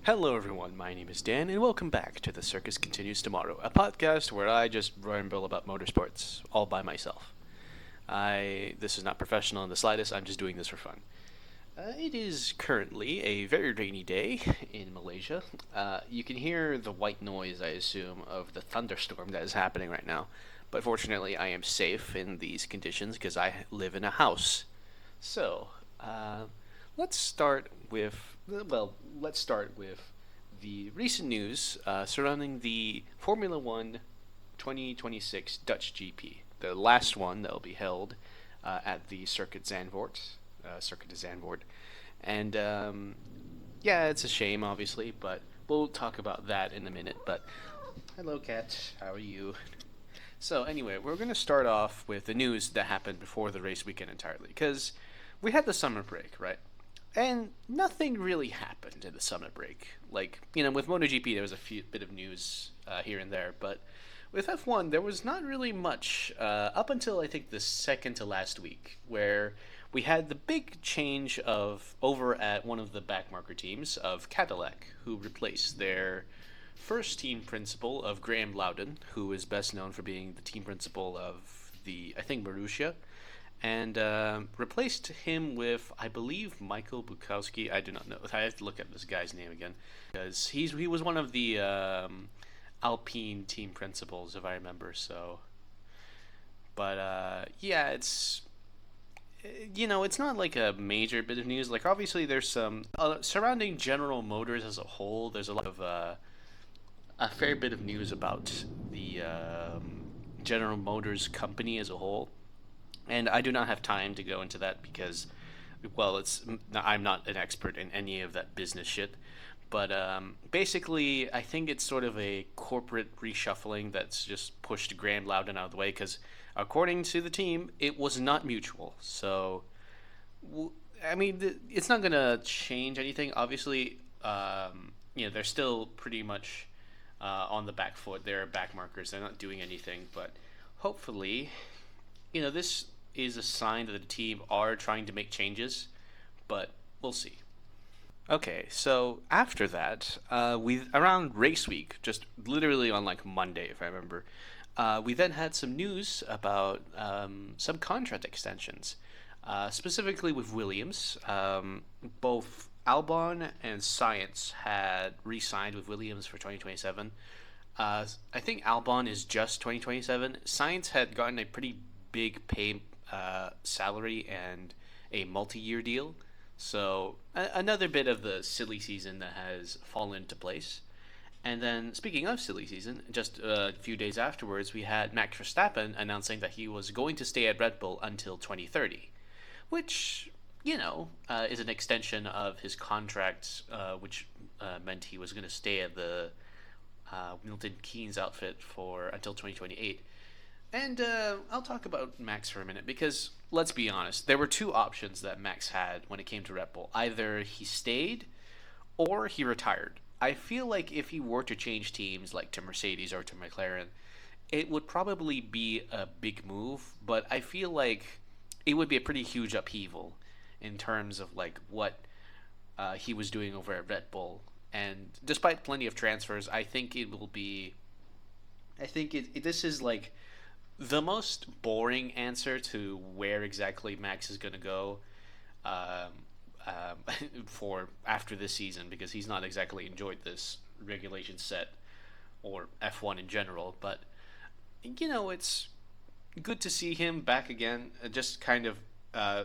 Hello, everyone. My name is Dan, and welcome back to The Circus Continues Tomorrow, a podcast where I just ramble about motorsports all by myself. This is not professional in the slightest. I'm just doing this for fun. It is currently a very rainy day in Malaysia. You can hear the white noise, I assume, of the thunderstorm that is happening right now. But fortunately, I am safe in these conditions because I live in a house. So, let's start with let's start with the recent news surrounding the Formula One 2026 Dutch GP, the last one that will be held at the Circuit de Zandvoort, and yeah, it's a shame, obviously, but we'll talk about that in a minute. But hello, Kat. How are you? So anyway, we're going to start off with the news that happened before the race weekend entirely, because we had the summer break, right? And nothing really happened in the summer break. Like, with MotoGP, there was a few bit of news here and there, but with F1, there was not really much up until I think the second to last week, where we had the big change of over at one of the backmarker teams of Cadillac, who replaced their first team principal of Graham Loudon, who is best known for being the team principal of the, I think, Marussia, and replaced him with, I believe, Michael Bukowski. I do not know. I have to look at this guy's name again because he was one of the Alpine team principals, if I remember. So, but yeah, it's not like a major bit of news. Like obviously, there's some surrounding General Motors as a whole. There's a lot of a fair bit of news about the General Motors company as a whole, and I do not have time to go into that because, well, I'm not an expert in any of that business shit. But basically, I think it's sort of a corporate reshuffling that's just pushed Graham Loudon out of the way because, according to the team, it was not mutual. So, I mean, it's not gonna change anything. Obviously, they're still pretty much on the back foot. They're back markers. They're not doing anything. But hopefully, this is a sign that the team are trying to make changes. But we'll see. Okay, so after that, we around race week, just literally on like Monday, if I remember, we then had some news about some contract extensions, specifically with Williams. Both Albon and Science had re-signed with Williams for 2027. I think Albon is just 2027. Science had gotten a pretty big pay salary and a multi-year deal. So another bit of the silly season that has fallen into place. And then, speaking of silly season, just a few days afterwards, we had Max Verstappen announcing that he was going to stay at Red Bull until 2030, which, is an extension of his contract, which meant he was going to stay at the Milton Keynes outfit for until 2028. And I'll talk about Max for a minute because, let's be honest, there were two options that Max had when it came to Red Bull. Either he stayed or he retired. I feel like if he were to change teams, like to Mercedes or to McLaren, it would probably be a big move, but I feel like it would be a pretty huge upheaval in terms of like what he was doing over at Red Bull. And despite plenty of transfers, I think it will be. I think this is like the most boring answer to where exactly Max is going to go um, for after this season because he's not exactly enjoyed this regulation set or F1 in general. But it's good to see him back again, just kind of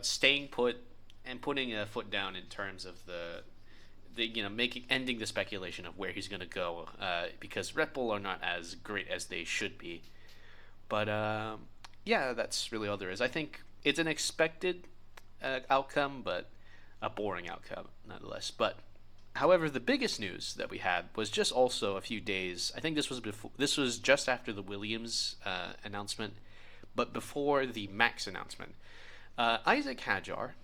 staying put and putting a foot down in terms of the making ending the speculation of where he's going to go because Red Bull are not as great as they should be. But yeah, that's really all there is. I think it's an expected outcome, but a boring outcome nonetheless. But however, the biggest news that we had was just also a few days. I think this was before. This was just after the Williams announcement, but before the Max announcement. Isaac Hadjar,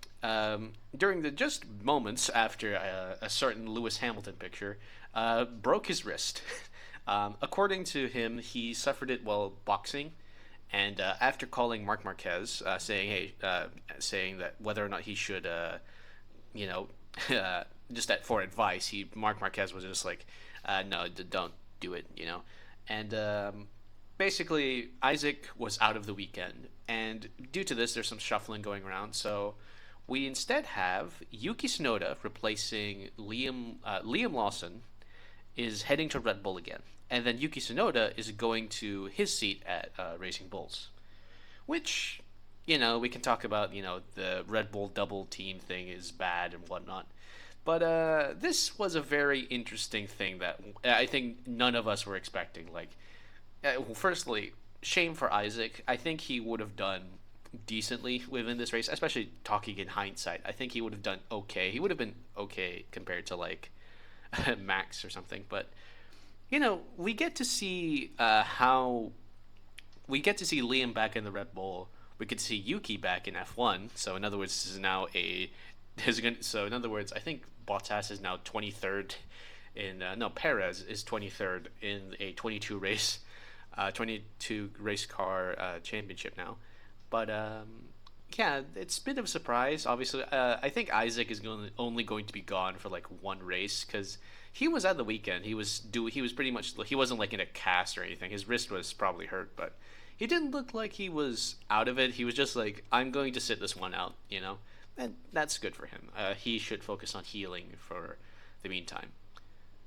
during the just moments after a certain Lewis Hamilton picture, broke his wrist. According to him, he suffered it while boxing, and after calling Mark Marquez, saying that whether or not he should, just for advice. Mark Marquez was just like, no, don't do it, you know. And basically, Isaac was out of the weekend, and due to this, there's some shuffling going around. So we instead have Yuki Tsunoda replacing Liam Lawson is heading to Red Bull again, and then Yuki Tsunoda is going to his seat at Racing Bulls, which we can talk about. The Red Bull double team thing is bad and whatnot. But this was a very interesting thing that I think none of us were expecting. Like, well, firstly, shame for Isaac. I think he would have done decently within this race, especially talking in hindsight. I think he would have done okay. He would have been okay compared to like Max or something. But we get to see how we get to see Liam back in the Red Bull. We could see Yuki back in F1. So in other words, this is now so in other words, I think Bottas is now 23rd in no Perez is 23rd in a 22 race car championship now. But yeah, it's a bit of a surprise. Obviously, I think Isaac is only going to be gone for like one race because he was at the weekend. He was pretty much he wasn't like in a cast or anything. His wrist was probably hurt, but he didn't look like he was out of it. He was just like, I'm going to sit this one out, and that's good for him. He should focus on healing for the meantime.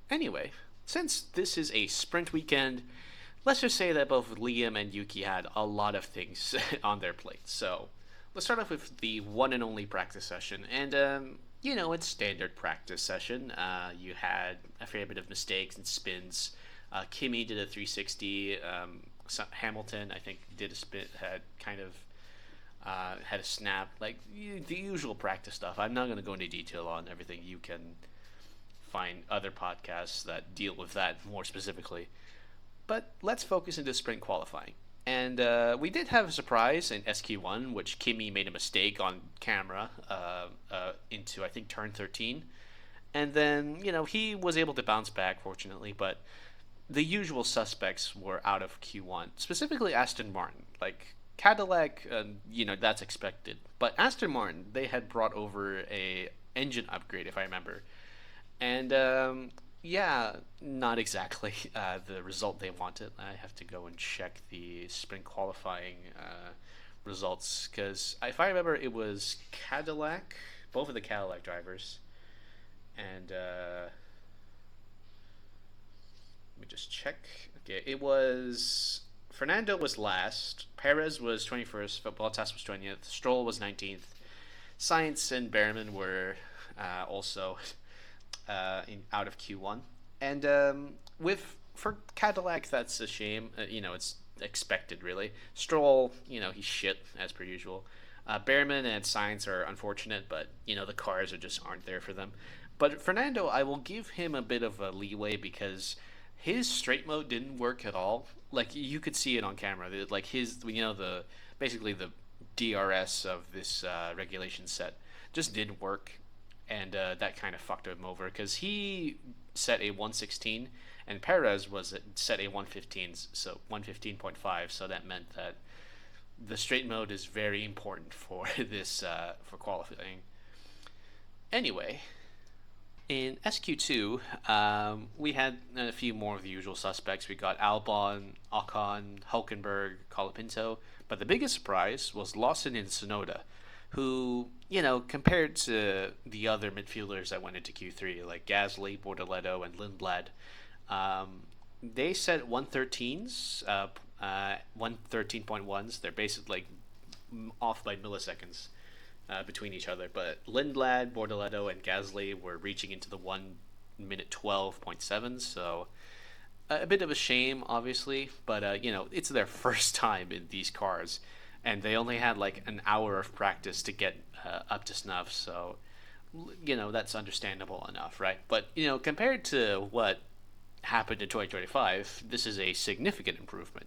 Anyway, since this is a sprint weekend, let's just say that both Liam and Yuki had a lot of things on their plate. So let's start off with the one and only practice session. And, it's standard practice session. You had a fair bit of mistakes and spins. Kimi did a 360. Hamilton, I think, did a spin, had a snap. Like, the usual practice stuff. I'm not going to go into detail on everything. You can find other podcasts that deal with that more specifically. But let's focus into sprint qualifying. And we did have a surprise in SQ1, which Kimi made a mistake on camera into, I think, turn 13. And then, he was able to bounce back, fortunately. But the usual suspects were out of Q1, specifically Aston Martin. Like, Cadillac, that's expected. But Aston Martin, they had brought over a engine upgrade, if I remember. And yeah, not exactly the result they wanted. I have to go and check the sprint qualifying results because if I remember, it was Cadillac, both of the Cadillac drivers, and let me just check. Okay, it was Fernando was last, Perez was 21st, Bottas was 20th, Stroll was 19th, Sainz and Behrman were also out of Q1. And for Cadillac, that's a shame. It's expected, really. Stroll, he's shit, as per usual. Behrman and Sainz are unfortunate, but, the cars just aren't there for them. But Fernando, I will give him a bit of a leeway because his straight mode didn't work at all. Like, you could see it on camera. Like, basically the DRS of this regulation set just didn't work. And that kind of fucked him over because he set a 116 and Perez was set a 115, so 115.5. So that meant that the straight mode is very important for this for qualifying. Anyway, in SQ2, we had a few more of the usual suspects. We got Albon, Ocon, Hulkenberg, Colapinto, but the biggest surprise was Lawson and Tsunoda, who, compared to the other midfielders that went into Q3, like Gasly, Bortoleto, and Lindblad, they set 113s, 113.1s. They're basically like off by milliseconds between each other. But Lindblad, Bortoleto, and Gasly were reaching into the 1 minute 12.7s, so a bit of a shame, obviously, but it's their first time in these cars. And they only had like an hour of practice to get up to snuff, so that's understandable enough, right? But compared to what happened in 2025, this is a significant improvement.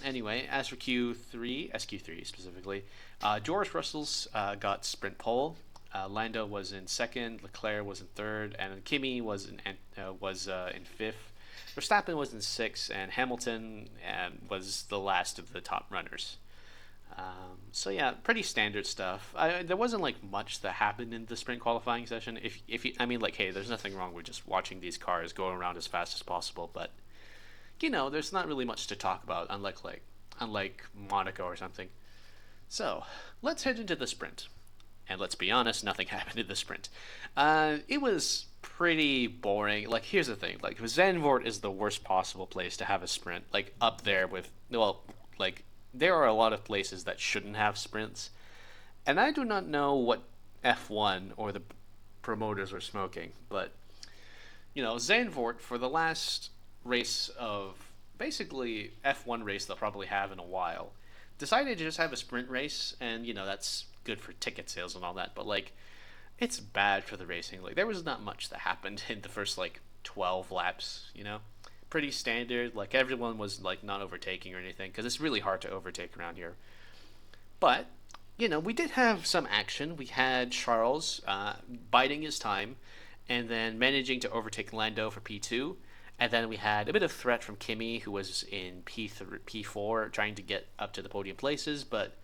Anyway, as for SQ3 specifically, George Russell's got sprint pole. Lando was in second, Leclerc was in third, and Kimi was in fifth. Verstappen was in sixth, and Hamilton was the last of the top runners. So yeah, pretty standard stuff. There wasn't like much that happened in the sprint qualifying session. If you, I mean, like, hey, there's nothing wrong with just watching these cars go around as fast as possible, but there's not really much to talk about, unlike Monaco or something. So let's head into the sprint. And let's be honest, nothing happened in the sprint. It was pretty boring. Like, here's the thing: like, Zandvoort is the worst possible place to have a sprint. Like, up there with, well, like, there are a lot of places that shouldn't have sprints, and I do not know what F1 or the promoters were smoking, but Zandvoort, for the last race of basically F1 race they'll probably have in a while, decided to just have a sprint race, and that's good for ticket sales and all that, but like, it's bad for the racing. Like, there was not much that happened in the first like 12 laps. Pretty standard. Like, everyone was like not overtaking or anything, because it's really hard to overtake around here. But we did have some action. We had Charles biding his time, and then managing to overtake Lando for P2. And then we had a bit of threat from Kimi, who was in P4, trying to get up to the podium places. But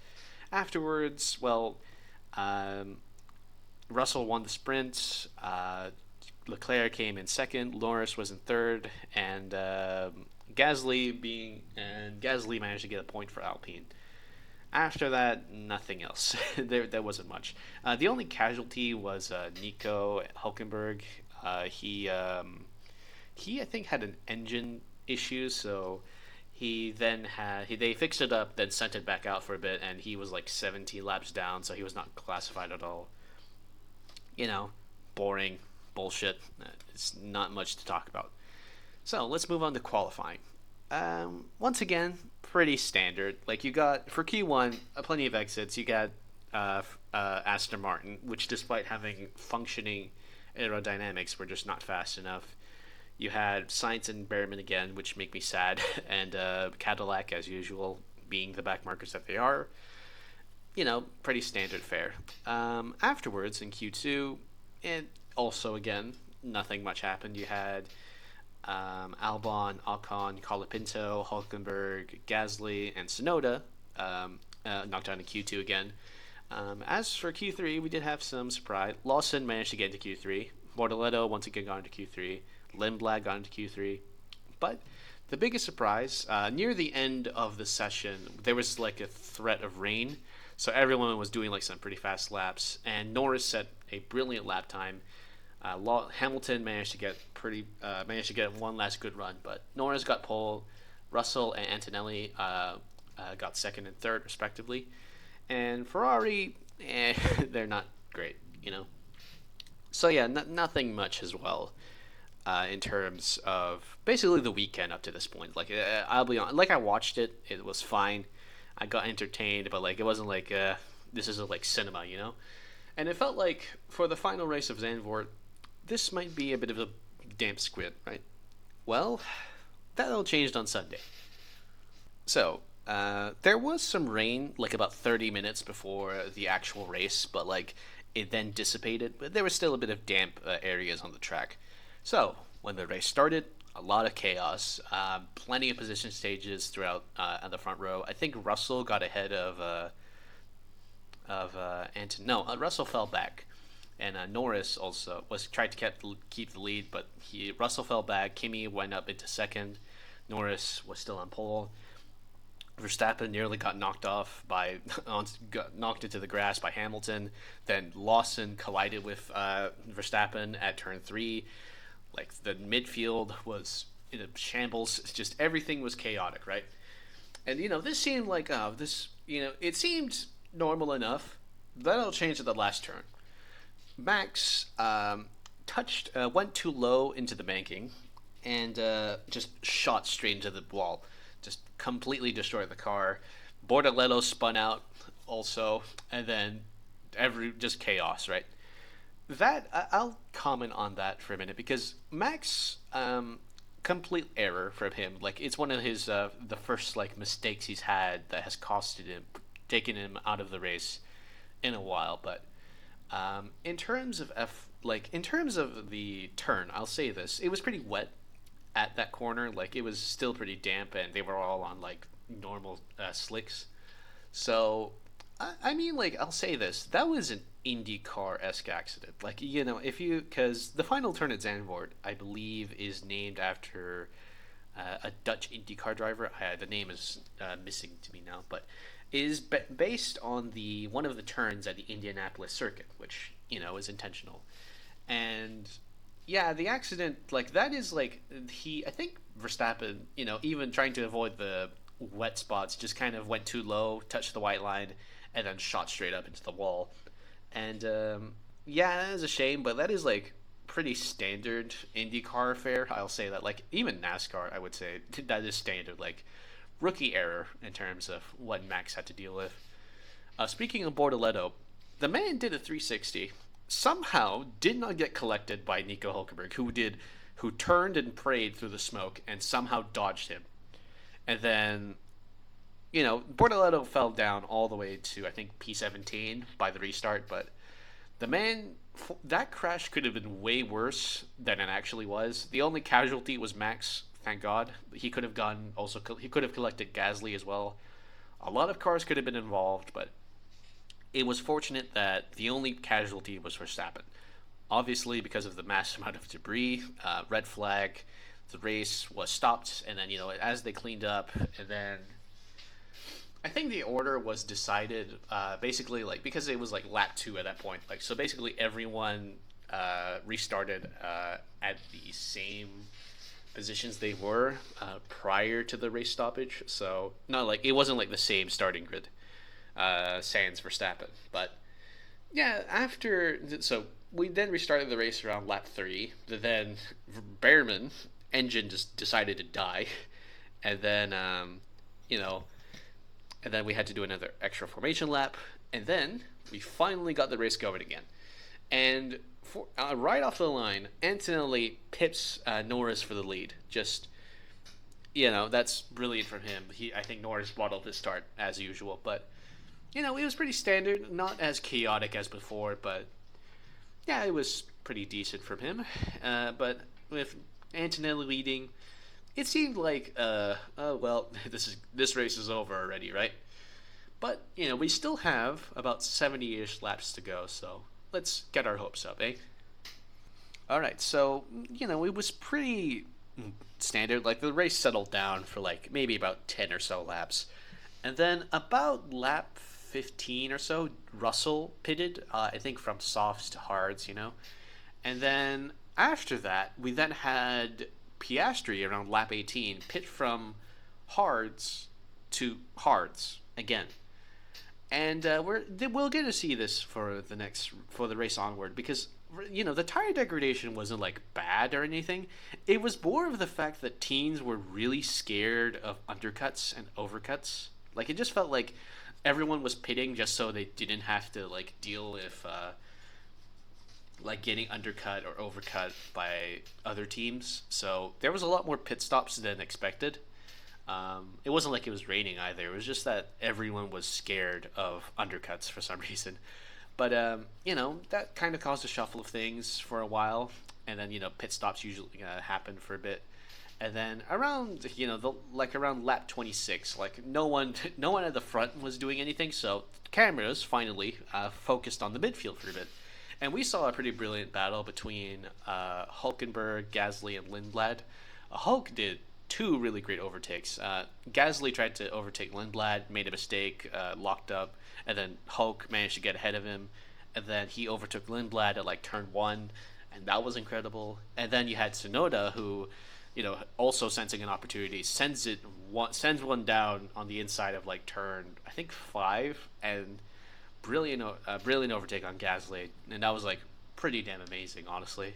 afterwards, well, Russell won the sprint. Leclerc came in second. Norris was in third, and Gasly managed to get a point for Alpine. After that, nothing else. there wasn't much. The only casualty was Nico Hulkenberg. He I think had an engine issue, so they fixed it up, then sent it back out for a bit, and he was like 17 laps down, so he was not classified at all. Boring bullshit. It's not much to talk about. So let's move on to qualifying. Once again, pretty standard. Like, you got for Q1 plenty of exits. You got Aston Martin, which despite having functioning aerodynamics, were just not fast enough. You had Sainz and Behrman again, which make me sad, and Cadillac, as usual, being the backmarkers that they are. Pretty standard fare. Afterwards, in Q2, and also, again, nothing much happened. You had Albon, Ocon, Colapinto, Hulkenberg, Gasly, and Tsunoda knocked down to Q2 again. As for Q3, we did have some surprise. Lawson managed to get into Q3. Bortoleto once again got into Q3. Lindblad got into Q3. But the biggest surprise, near the end of the session, there was like a threat of rain. So everyone was doing like some pretty fast laps. And Norris set a brilliant lap time. Hamilton managed to get one last good run, but Norris got pole. Russell and Antonelli got second and third, respectively. And Ferrari, they're not great, So yeah, nothing much as well. In terms of basically the weekend up to this point. Like, I'll be honest, like, I watched it, it was fine. I got entertained, but like, it wasn't like this is like cinema, And it felt like for the final race of Zandvoort, this might be a bit of a damp squib, right? Well, that all changed on Sunday. So, there was some rain, like about 30 minutes before the actual race, but like, it then dissipated, but there was still a bit of damp areas on the track. So, when the race started, a lot of chaos, plenty of position stages throughout the front row. I think Russell got ahead of Anton. No, Russell fell back, and Norris also tried to keep the lead, but Russell fell back. Kimi went up into second. Norris was still on pole. Verstappen nearly got knocked got knocked into the grass by Hamilton. Then Lawson collided with Verstappen at turn 3. Like, the midfield was in a shambles. Just everything was chaotic, right? And this seemed like it seemed normal enough. That all changed at the last turn. Max went too low into the banking, and just shot straight into the wall. Just completely destroyed the car. Bortoleto spun out also, and then just chaos, right? I'll comment on that for a minute, because Max, complete error from him. Like, it's one of his the first like mistakes he's had that has costed him, taken him out of the race in a while. But in terms of the turn, I'll say this: it was pretty wet at that corner. Like, it was still pretty damp, and they were all on like normal slicks. So, I mean, like, I'll say this: that was an IndyCar-esque accident. Like, if you, because the final turn at Zandvoort, I believe, is named after a Dutch IndyCar driver. The name is missing to me now, but is based on the one of the turns at the Indianapolis circuit, which is intentional. And yeah, the accident, like, that is like, I think Verstappen, even trying to avoid the wet spots, just kind of went too low, touched the white line, and then shot straight up into the wall. And yeah, that is a shame, but that is like pretty standard IndyCar fare. I'll say that. Like, even NASCAR, I would say that is standard. Like, rookie error in terms of what Max had to deal with. Speaking of Bortoleto, the man did a 360. Somehow did not get collected by Nico Hulkenberg, who turned and prayed through the smoke and somehow dodged him. And then, Bortoleto fell down all the way to, I think, P17 by the restart. But the man, that crash could have been way worse than it actually was. The only casualty was Max. Thank God. He could have collected Gasly as well. A lot of cars could have been involved, but it was fortunate that the only casualty was Verstappen. Obviously, because of the massive amount of debris, red flag, the race was stopped, and then as they cleaned up, and then I think the order was decided basically, like, because it was like lap 2 at that point, like, so basically everyone restarted at the same positions they were prior to the race stoppage. So not like it wasn't like the same starting grid, sans Verstappen. But yeah, so we then restarted the race around lap 3. Then Behrman engine just decided to die, and then and then we had to do another extra formation lap, and then we finally got the race going again. And right off the line, Antonelli pips Norris for the lead. Just, that's brilliant from him. I think Norris bottled his start as usual, but it was pretty standard, not as chaotic as before, but yeah, it was pretty decent from him. But with Antonelli leading, it seemed like, oh well, this race is over already, right? But we still have about 70-ish laps to go, so let's get our hopes up, eh? All right, so it was pretty standard. Like, the race settled down for like maybe about 10 or so laps, and then about lap 15 or so, Russell pitted. I think from softs to hards, and then after that, we then had Piastri around lap 18 pit from hards to hards again. And we'll get to see this for the race onward, because the tire degradation wasn't like bad or anything. It was more of the fact that teams were really scared of undercuts and overcuts. Like, it just felt like everyone was pitting just so they didn't have to like deal with like getting undercut or overcut by other teams. So there was a lot more pit stops than expected. It wasn't like it was raining either. It was just that everyone was scared of undercuts for some reason. But that kind of caused a shuffle of things for a while, and then pit stops usually happen for a bit, and then around around lap 26, like no one at the front was doing anything, so cameras finally focused on the midfield for a bit, and we saw a pretty brilliant battle between Hulkenberg, Gasly, and Lindblad. Hulk did 2 really great overtakes. Gasly tried to overtake Lindblad, made a mistake, locked up, and then Hulk managed to get ahead of him, and then he overtook Lindblad at like turn 1, and that was incredible. And then you had Tsunoda, who, also sensing an opportunity, sends one down on the inside of like turn, I think 5, and brilliant overtake on Gasly, and that was like pretty damn amazing, honestly.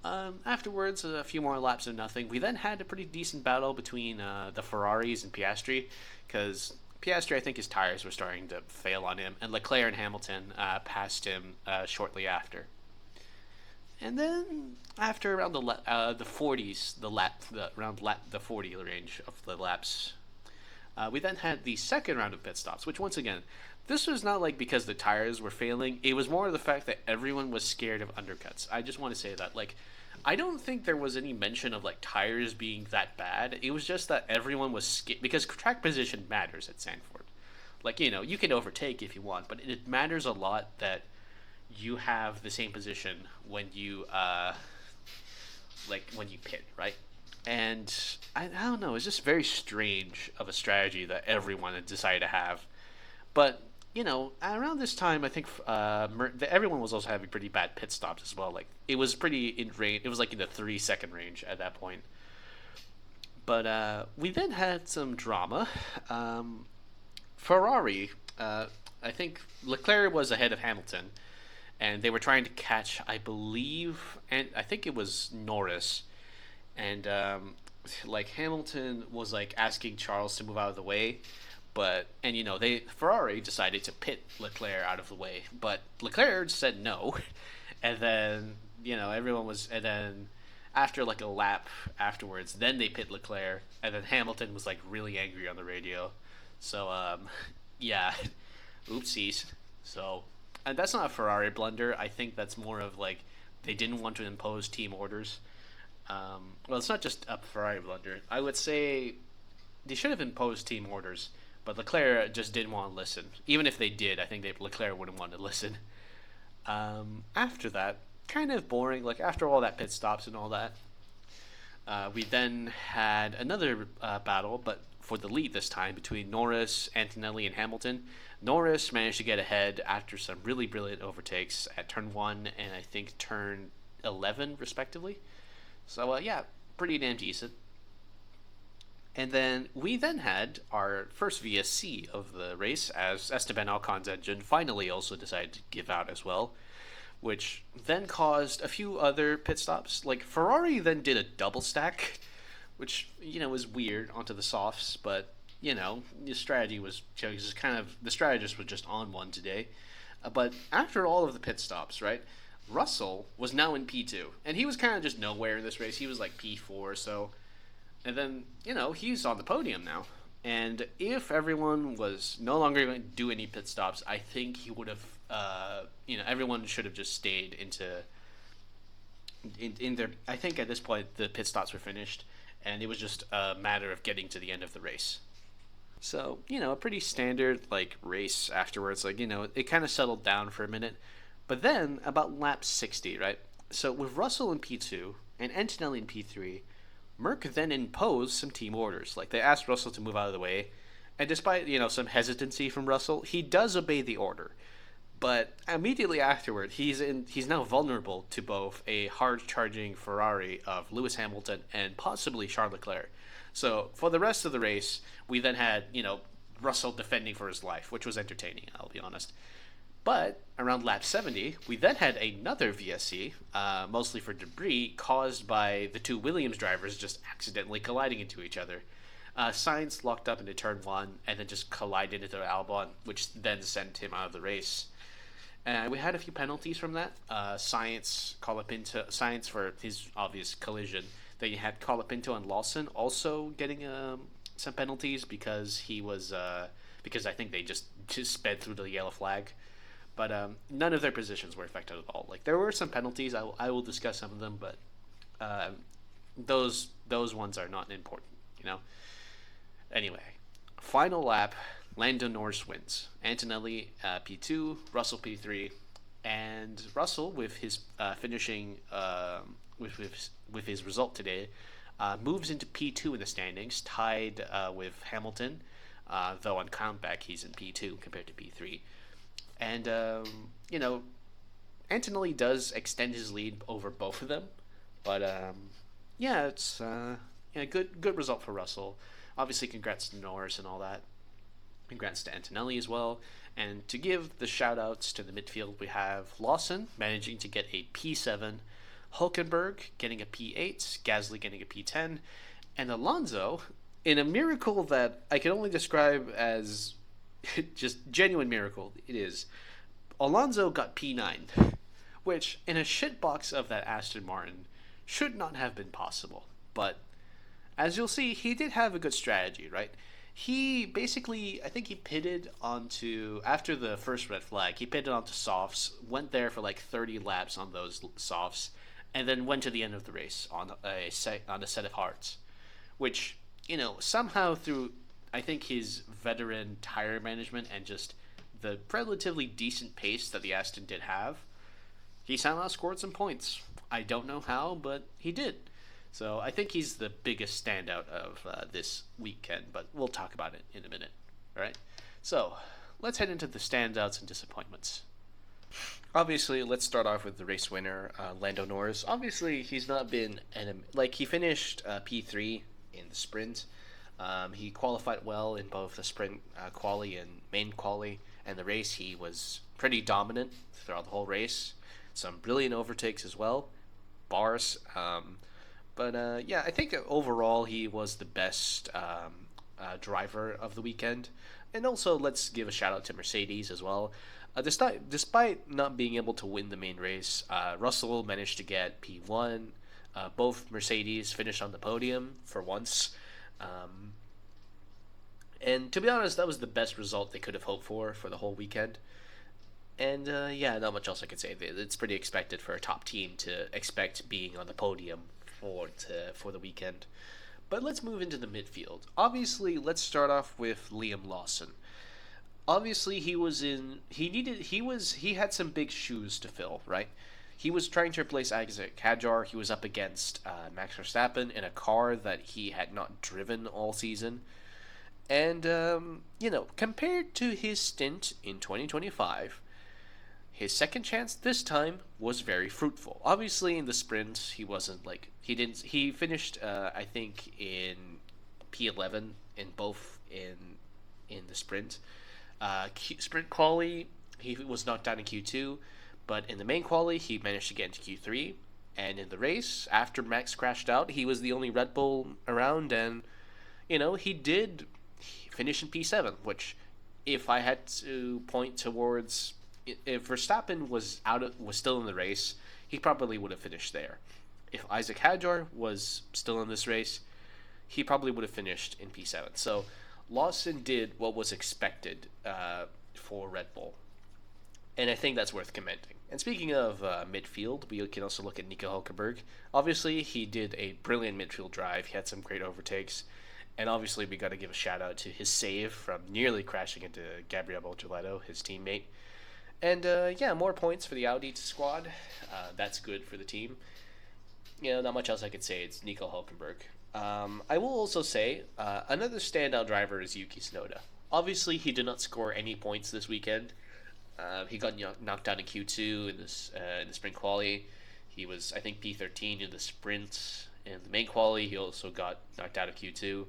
Afterwards, a few more laps of nothing. We then had a pretty decent battle between the Ferraris and Piastri, because Piastri, I think his tires were starting to fail on him, and Leclerc and Hamilton passed him shortly after. And then after around the 40s, the 40 range of the laps, we then had the second round of pit stops, which once again, this was not like because the tires were failing. It was more the fact that everyone was scared of undercuts. I just want to say that, like, I don't think there was any mention of like tires being that bad. It was just that everyone was scared, because track position matters at Zandvoort. Like, you can overtake if you want, but it matters a lot that you have the same position when you when you pit, right? And I don't know, it's just very strange of a strategy that everyone had decided to have. But around this time, I think everyone was also having pretty bad pit stops as well. Like it was pretty in range. It was like in the 3 second range at that point. But we then had some drama. Ferrari, I think Leclerc was ahead of Hamilton, and they were trying to catch, I believe, and I think it was Norris, and like Hamilton was like asking Charles to move out of the way, but and they Ferrari decided to pit Leclerc out of the way, but Leclerc said no, and then everyone was, and then after like a lap afterwards, then they pit Leclerc, and then Hamilton was like really angry on the radio. So yeah, oopsies. So and that's not a Ferrari blunder. I think that's more of like they didn't want to impose team orders. Well, it's not just a Ferrari blunder. I would say they should have imposed team orders, but Leclerc just didn't want to listen. Even if they did, I think Leclerc wouldn't want to listen. After that, kind of boring. Like after all that pit stops and all that, we then had another battle, but for the lead this time between Norris, Antonelli, and Hamilton. Norris managed to get ahead after some really brilliant overtakes at turn 1 and I think turn 11, respectively. So, yeah, pretty damn decent. And then we then had our first VSC of the race as Esteban Ocon's engine finally also decided to give out as well, which then caused a few other pit stops. Like, Ferrari then did a double stack, which, was weird onto the softs, but, the strategy was just kind of, the strategist was just on one today. But after all of the pit stops, right, Russell was now in P2, and he was kind of just nowhere in this race. He was like P4, so, and then, he's on the podium now. And if everyone was no longer going to do any pit stops, I think he would have, everyone should have just stayed in their, I think at this point the pit stops were finished, and it was just a matter of getting to the end of the race. So, a pretty standard, like, race afterwards. Like, it kind of settled down for a minute. But then, about lap 60, right? So, with Russell in P2 and Antonelli in P3, Merck then imposed some team orders. Like, they asked Russell to move out of the way. And despite, some hesitancy from Russell, he does obey the order. But immediately afterward, he's now vulnerable to both a hard-charging Ferrari of Lewis Hamilton and possibly Charles Leclerc. So for the rest of the race, we then had, Russell defending for his life, which was entertaining, I'll be honest. But around lap 70, we then had another VSC, mostly for debris caused by the two Williams drivers just accidentally colliding into each other. Sainz locked up into turn 1 and then just collided into Albon, which then sent him out of the race. And we had a few penalties from that. Sainz for his obvious collision. Then you had Colapinto and Lawson also getting some penalties because because I think they just sped through the yellow flag. But none of their positions were affected at all. Like there were some penalties. I will discuss some of them, but those ones are not important. Anyway, final lap. Lando Norris wins. Antonelli P2, Russell P3, and Russell with his finishing with his result today moves into P2 in the standings, tied with Hamilton. Though on countback he's in P2 compared to P3, and Antonelli does extend his lead over both of them, but it's good result for Russell. Obviously, congrats to Norris and all that. Congrats to Antonelli as well. And to give the shout-outs to the midfield, we have Lawson managing to get a P7, Hulkenberg getting a P8, Gasly getting a P10, and Alonso, in a miracle that I can only describe as just genuine miracle, it is, Alonso got P9, which, in a shitbox of that Aston Martin, should not have been possible. But, as you'll see, he did have a good strategy, right? He basically, I think he pitted onto, after the first red flag, he pitted onto softs, went there for like 30 laps on those softs, and then went to the end of the race on a set of hards. Which, somehow through I think his veteran tire management and just the relatively decent pace that the Aston did have, he somehow scored some points. I don't know how, but he did. So I think he's the biggest standout of this weekend, but we'll talk about it in a minute. All right? So let's head into the standouts and disappointments. Obviously, let's start off with the race winner, Lando Norris. Obviously, he's not been he finished P3 in the sprint. He qualified well in both the sprint quali and main quali, and the race he was pretty dominant throughout the whole race. Some brilliant overtakes as well, bars. But yeah, I think overall he was the best driver of the weekend. And also, let's give a shout out to Mercedes as well. Despite not being able to win the main race, Russell managed to get P1. Both Mercedes finished on the podium for once. And to be honest, that was the best result they could have hoped for the whole weekend. And yeah, not much else I could say. It's pretty expected for a top team to expect being on the podium for the weekend. But let's move into the midfield. Obviously, let's start off with Liam Lawson. Obviously, he had some big shoes to fill, right? He was trying to replace Isaac Hadjar. He was up against Max Verstappen in a car that he had not driven all season. And, compared to his stint in 2025, his second chance this time was very fruitful. Obviously, in the sprint, he wasn't he finished, I think, in P11 in the sprint. Sprint quali, he was knocked down in Q2, but in the main quali, he managed to get into Q3. And in the race, after Max crashed out, he was the only Red Bull around, and he did finish in P7, which, if I had to point towards, if Verstappen was still in the race, he probably would have finished there. If Isaac Hadjar was still in this race, he probably would have finished in P7. So Lawson did what was expected for Red Bull, and I think that's worth commending. And speaking of midfield, we can also look at Nico Hülkenberg. Obviously, he did a brilliant midfield drive. He had some great overtakes. And obviously, we got to give a shout out to his save from nearly crashing into Gabriel Bortoleto, his teammate. And yeah, more points for the Audi squad. That's good for the team. Not much else I could say. It's Nico Hülkenberg. I will also say another standout driver is Yuki Tsunoda. Obviously, he did not score any points this weekend. He got knocked down in Q2 in the sprint quali. He was, I think, P13 in the sprint. In the main quali, he also got knocked out of Q2.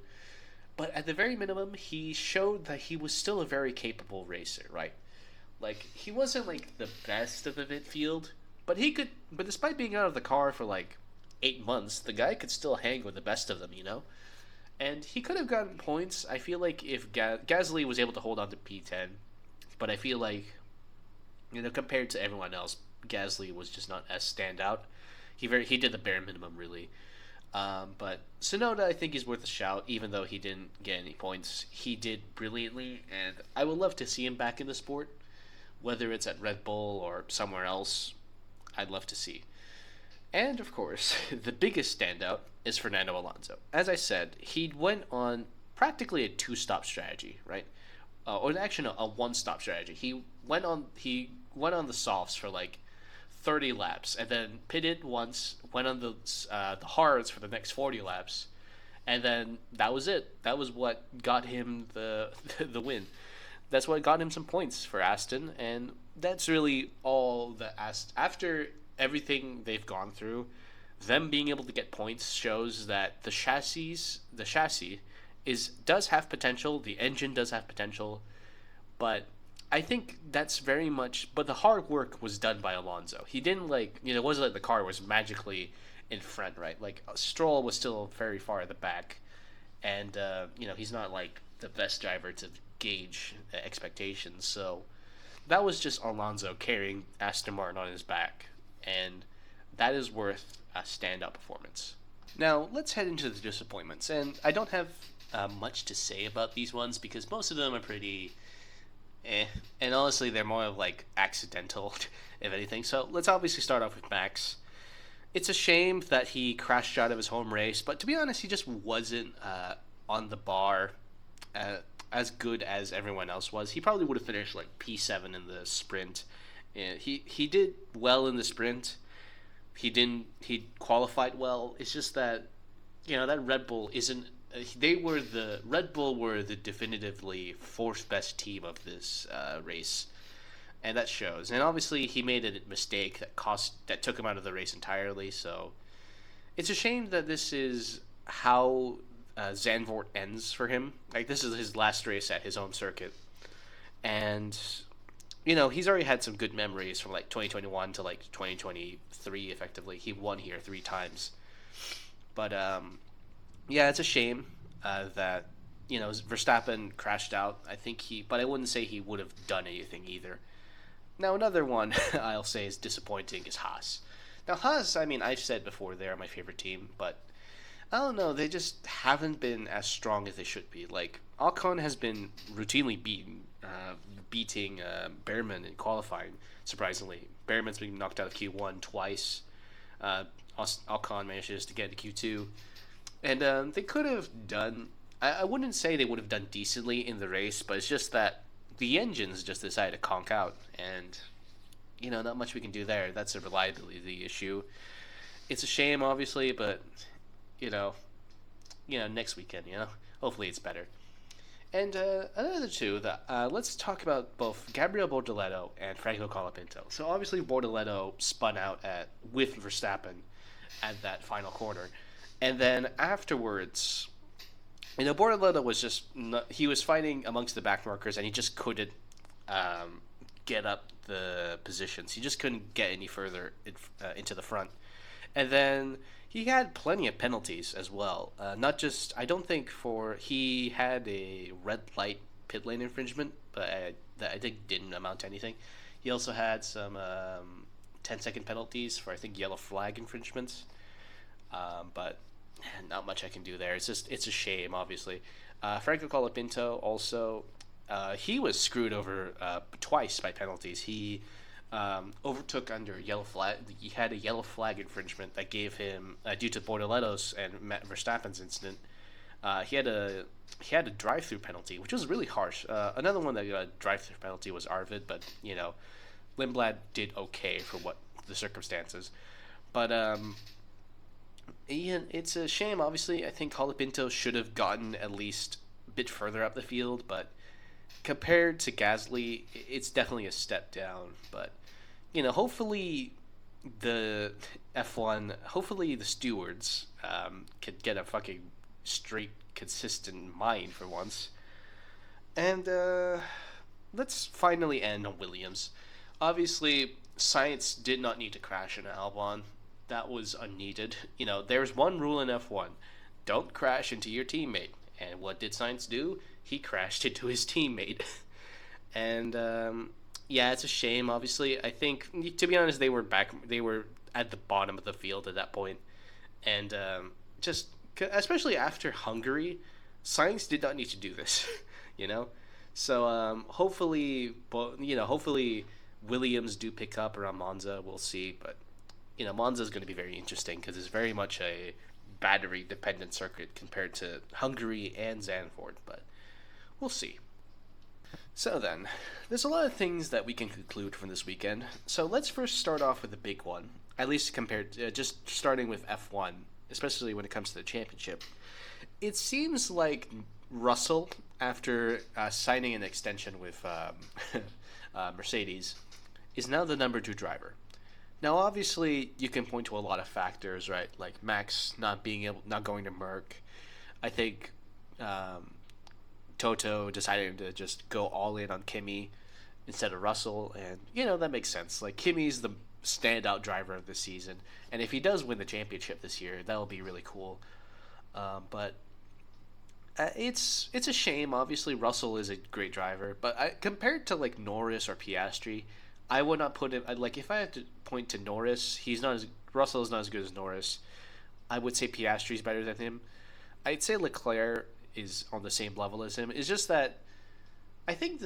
But at the very minimum, he showed that he was still a very capable racer, right? Like, he wasn't, the best of the midfield, but but despite being out of the car for, 8 months, the guy could still hang with the best of them, And he could have gotten points. I feel like if Gasly was able to hold on to P10, but I feel like, compared to everyone else, Gasly was just not as standout. He did the bare minimum, really. But Tsunoda, I think, is worth a shout, even though he didn't get any points. He did brilliantly, and I would love to see him back in the sport. Whether it's at Red Bull or somewhere else, I'd love to see. And, of course, the biggest standout is Fernando Alonso. As I said, he went on practically a two-stop strategy, right? Or actually, no, a one-stop strategy. He went on the softs for 30 laps, and then pitted once, went on the hards for the next 40 laps, and then that was it. That was what got him the That's what got him some points for Aston, and that's really all that after everything they've gone through, them being able to get points shows that the chassis does have potential, the engine does have potential, but I think that's very much, but the hard work was done by Alonso. He didn't it wasn't like the car was magically in front, right? Stroll was still very far at the back, and he's not the best driver to gauge expectations. So that was just Alonso carrying Aston Martin on his back, and that is worth a standout performance. Now let's head into the disappointments, and I don't have much to say about these ones because most of them are pretty and honestly they're more of accidental if anything. So let's obviously start off with Max. It's a shame that he crashed out of his home race, but to be honest, he just wasn't on the bar uh, as good as everyone else was. He probably would have finished like P7 in the sprint. And he did well in the sprint. He didn't. He qualified well. It's just that that Red Bull isn't. Red Bull were the definitively fourth best team of this race, and that shows. And obviously, he made a mistake that took him out of the race entirely. So it's a shame that this is how Zandvoort ends for him. Like, this is his last race at his own circuit, and he's already had some good memories from like 2021 to like 2023. Effectively, he won here 3 times, but yeah, it's a shame that Verstappen crashed out. But I wouldn't say he would have done anything either. Now, another one I'll say is disappointing is Haas. Now, Haas, I mean, I've said before they're my favorite team, but I don't know, they just haven't been as strong as they should be. Like, Ocon has been routinely beating Behrman in qualifying, surprisingly. Behrman's been knocked out of Q1 twice. Ocon manages to get to Q2. And they could have done... I wouldn't say they would have done decently in the race, but it's just that the engines just decided to conk out, and not much we can do there. That's a reliability issue. It's a shame, obviously, but next weekend, hopefully it's better. And another two, let's talk about both Gabriel Bortoleto and Franco Colapinto. So obviously Bortoleto spun out with Verstappen at that final corner, and then afterwards, Bortoleto was he was fighting amongst the back markers, and he just couldn't get up the positions. He just couldn't get any further into the front. And then he had plenty of penalties as well. Not just, I don't think he had a red light pit lane infringement, but that I think didn't amount to anything. He also had some 10-second penalties for, I think, yellow flag infringements. But not much I can do there. It's a shame, obviously. Franco Colapinto also, he was screwed over twice by penalties. He overtook under yellow flag. He had a yellow flag infringement that gave him, due to Bortoleto's and Matt Verstappen's incident, he had a drive-through penalty, which was really harsh. Another one that got a drive-through penalty was Arvid, but Lindblad did okay for what the circumstances. But Ian, it's a shame. Obviously, I think Colapinto should have gotten at least a bit further up the field, but compared to Gasly, it's definitely a step down. But hopefully the stewards could get a fucking straight, consistent mind for once. And let's finally end on Williams. Obviously, Sainz did not need to crash in Albon. That was unneeded. There's one rule in F1: don't crash into your teammate. And what did Sainz do? He crashed into his teammate. And yeah, it's a shame. Obviously, I think, to be honest, they were at the bottom of the field at that point, and just especially after Hungary, Sainz did not need to do this. So hopefully Williams do pick up around Monza. We'll see, but Monza is going to be very interesting because it's very much a battery-dependent circuit compared to Hungary and Zandvoort, but we'll see. So then, there's a lot of things that we can conclude from this weekend. So let's first start off with the big one, at least compared to just starting with F1, especially when it comes to the championship. It seems like Russell, after signing an extension with Mercedes, is now the number 2 driver. Now, obviously, you can point to a lot of factors, right? Like Max not going to Merck. I think Toto decided to just go all in on Kimi instead of Russell, and that makes sense. Like, Kimi's the standout driver of the season, and if he does win the championship this year, that'll be really cool. But it's a shame. Obviously, Russell is a great driver, but compared to like Norris or Piastri, I would not put him. Like, if I had to point to Norris, Russell is not as good as Norris. I would say Piastri is better than him. I'd say Leclerc is on the same level as him. It's just that I think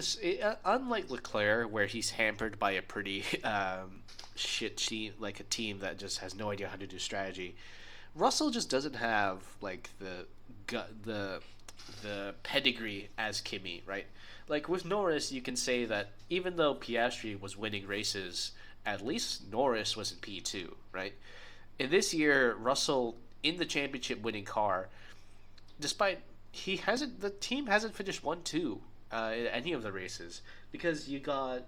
unlike Leclerc, where he's hampered by a pretty shit team, like a team that just has no idea how to do strategy, Russell just doesn't have like the the pedigree as Kimi, right? Like with Norris, you can say that even though Piastri was winning races, at least Norris was in P2, right? And this year, Russell in the championship winning car, despite the team hasn't finished 1-2 in any of the races because you got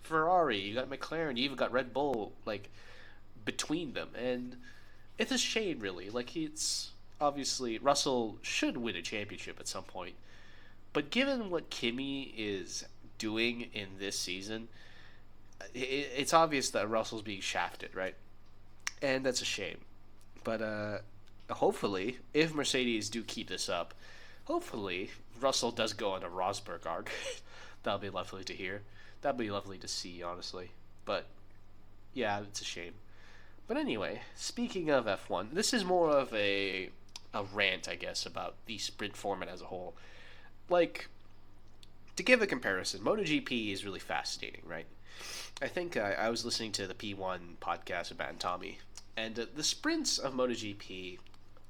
Ferrari, you got McLaren, you even got Red Bull like between them, and it's a shame really. Like it's obviously Russell should win a championship at some point, but given what Kimi is doing in this season, it's obvious that Russell's being shafted, right? And that's a shame. But hopefully, if Mercedes do keep this up, hopefully Russell does go on a Rosberg arc. That'll be lovely to hear. That'd be lovely to see, honestly. But yeah, it's a shame. But anyway, speaking of F1, this is more of a rant, I guess, about the sprint format as a whole. Like, to give a comparison, MotoGP is really fascinating, right? I think I was listening to the P1 podcast with Matt and Tommy, and the sprints of MotoGP,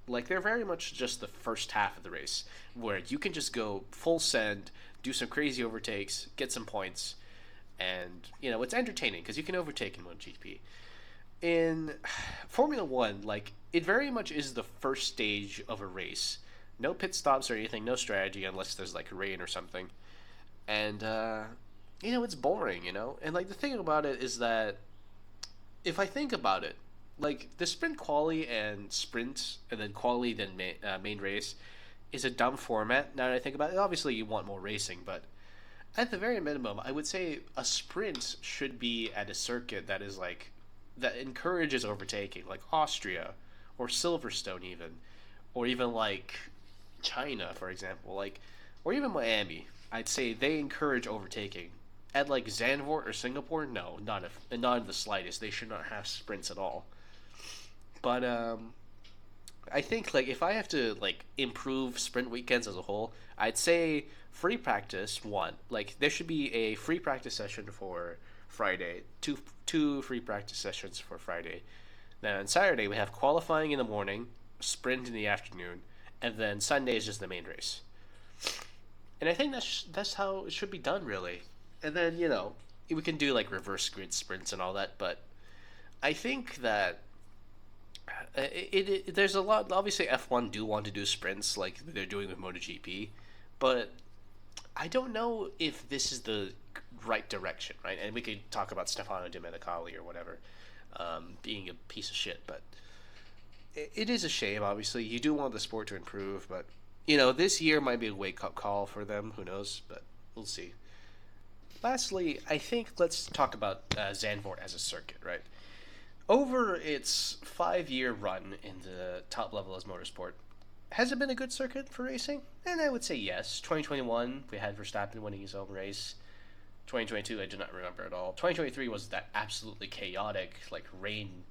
like, they're very much just the first half of the race, where you can just go full send, do some crazy overtakes, get some points, and, you know, it's entertaining, because you can overtake in MotoGP. In Formula 1, like, it very much is the first stage of a race. No pit stops or anything, no strategy, unless there's, like, rain or something. And, you know, it's boring, you know? And, like, the thing about it is that, if I think about it, like, the sprint quali and sprint, and then quali, then main race, is a dumb format, now that I think about it. Obviously, you want more racing, but at the very minimum, I would say a sprint should be at a circuit that is, like, that encourages overtaking, like Austria, or Silverstone even, or even, like, China, for example, like, or even Miami. I'd say they encourage overtaking. At, like, Zandvoort or Singapore, no, not in the slightest. They should not have sprints at all. But I think, like, if I have to, like, improve sprint weekends as a whole, I'd say free practice, one. Like, there should be a free practice session for Friday, two free practice sessions for Friday. Then on Saturday, we have qualifying in the morning, sprint in the afternoon, and then Sunday is just the main race. And I think that's how it should be done, really. And then, you know, we can do, like, reverse grid sprints and all that, but I think that there's a lot. Obviously, F1 do want to do sprints like they're doing with MotoGP, but I don't know if this is the right direction, right? And we could talk about Stefano Domenicali or whatever being a piece of shit, but it is a shame. Obviously, you do want the sport to improve, but you know, this year might be a wake-up call for them. Who knows? But we'll see. Lastly, I think let's talk about Zandvoort as a circuit, right? Over its 5-year run in the top level as motorsport, has it been a good circuit for racing? And I would say yes. 2021, we had Verstappen winning his own race. 2022, I do not remember at all. 2023 was that absolutely chaotic, like, rain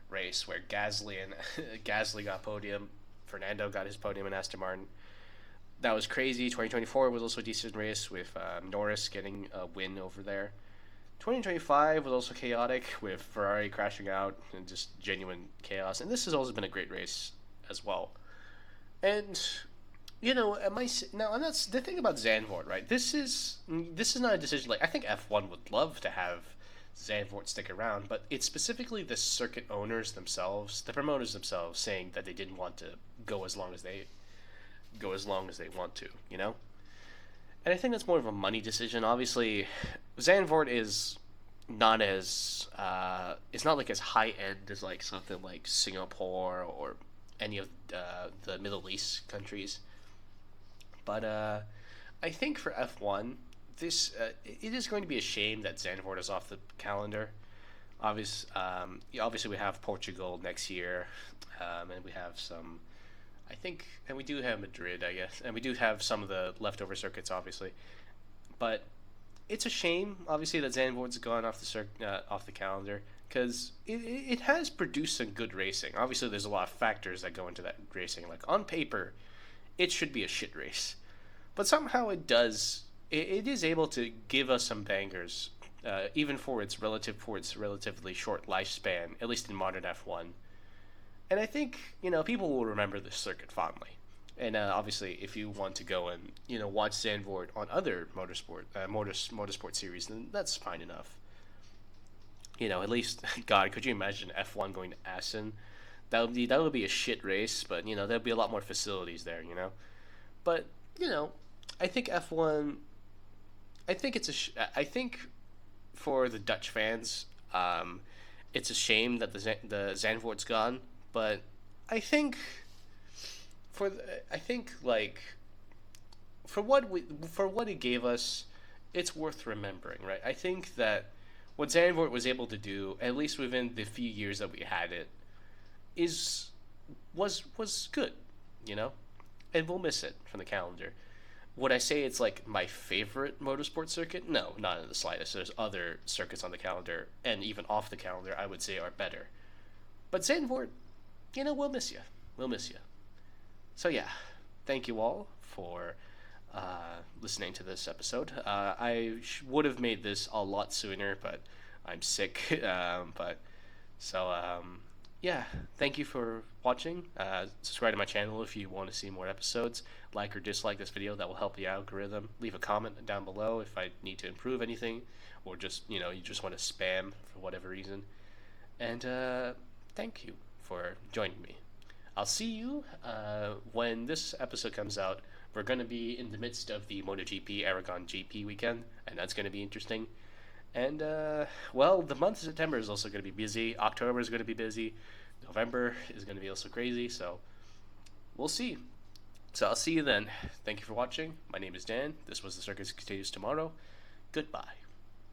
race where Gasly got podium, Fernando got his podium in Aston Martin. That was crazy. 2024 was also a decent race with Norris getting a win over there. 2025 was also chaotic with Ferrari crashing out and just genuine chaos. And this has also been a great race as well. And you know, now and that's the thing about Zandvoort, right? This is not a decision. Like, I think F1 would love to have Zandvoort stick around, but it's specifically the circuit owners themselves, the promoters themselves, saying that they didn't want to go as long as they want to, you know? And I think that's more of a money decision. Obviously, Zandvoort is not as it's not like as high end as like something like Singapore or any of the Middle East countries. But I think for F1, this it is going to be a shame that Zandvoort is off the calendar. Obviously, we have Portugal next year, and we have some. I think, and we do have Madrid, I guess, and we do have some of the leftover circuits, obviously. But it's a shame, obviously, that Zandvoort's gone off the calendar, because it has produced some good racing. Obviously, there's a lot of factors that go into that racing. Like, on paper, it should be a shit race, but somehow it does. It is able to give us some bangers, even for its relatively short lifespan, at least in modern F1. And I think, you know, people will remember this circuit fondly. And obviously, if you want to go and watch Zandvoort on other motorsport series, then that's fine enough. At least, God, could you imagine F1 going to Assen? That would be a shit race, but there'd be a lot more facilities there. But you know, I think F1. I think it's I think for the Dutch fans, it's a shame that the Zandvoort's gone. But I think I think like for what it gave us, it's worth remembering, right? I think that what Zandvoort was able to do, at least within the few years that we had it, is was good, you know, and we'll miss it from the calendar. Would I say it's like my favorite motorsport circuit? No, not in the slightest. There's other circuits on the calendar and even off the calendar I would say are better. But Zandvoort, we'll miss you. We'll miss you. So yeah, thank you all for listening to this episode. I would have made this a lot sooner, but I'm sick. But so yeah, thank you for watching. Subscribe to my channel if you want to see more episodes. Like or dislike this video, that will help the algorithm. Leave a comment down below if I need to improve anything, or just you just want to spam for whatever reason. And thank you for joining me. I'll see you when this episode comes out. We're going to be in the midst of the MotoGP Aragon GP weekend, and that's going to be interesting. And, well, the month of September is also going to be busy. October is going to be busy. November is going to be also crazy, so we'll see. So I'll see you then. Thank you for watching. My name is Dan. This was The Circus Continues Tomorrow. Goodbye.